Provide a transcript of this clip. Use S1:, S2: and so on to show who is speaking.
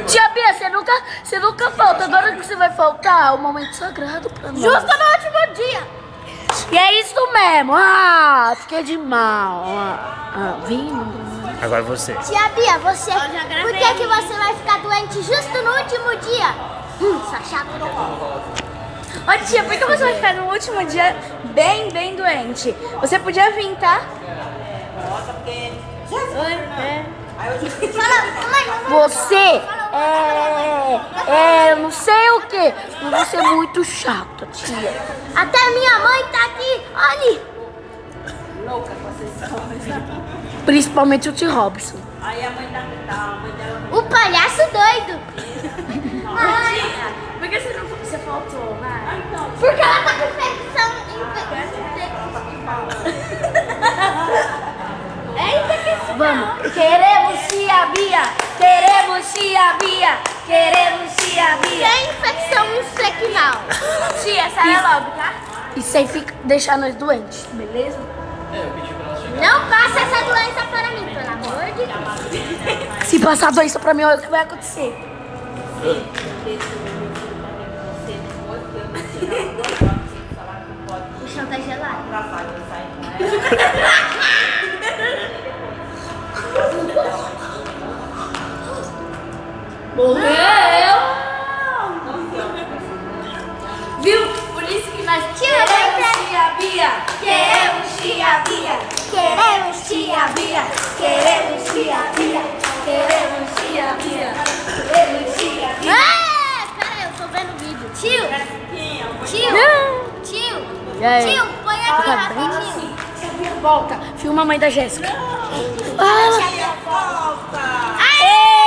S1: Tia Bia, você nunca falta. Agora que você vai faltar, é um momento sagrado pra nós.
S2: Justo no último dia.
S1: E é isso mesmo. Ah, fiquei de mal. Vindo.
S3: Agora você.
S2: Tia Bia, você... Por que você vai ficar doente justo no último dia? Sua chata.
S4: Ô tia, por que você vai ficar no último dia bem doente? Você podia vir, tá?
S1: Você eu não sei o que, mas você é muito chata, tia.
S2: Até minha mãe tá aqui, olha.
S1: Principalmente o tio Robson.
S5: Aí a mãe dela.
S2: O palhaço doido.
S4: Por que você faltou, vai?
S2: Porque ela tá com infecção. É infecção.
S1: Vamos. Queremos tia Bia. Queremos tia Bia. Queremos tia Bia.
S2: Tem infecção infeccional.
S4: Tia, sai logo, tá?
S1: E sem deixar nós doentes, beleza?
S2: Não passa essa doença para mim, pelo amor de Deus.
S1: Se passar doença pra mim, olha o que vai acontecer.
S2: O chão tá gelado.
S1: Morreu! Viu? Por isso que nós queremos tia Bia. Queremos tia Bia.
S2: Queremos tia Bia.
S1: Queremos tia Bia. Queremos tia Bia. Queremos tia Bia.
S2: Pera aí, eu tô vendo o vídeo. Tio,
S1: E aí?
S2: tio, põe aqui rapidinho.
S1: Volta. Filma a mãe da Jéssica. Fala.
S2: Aê!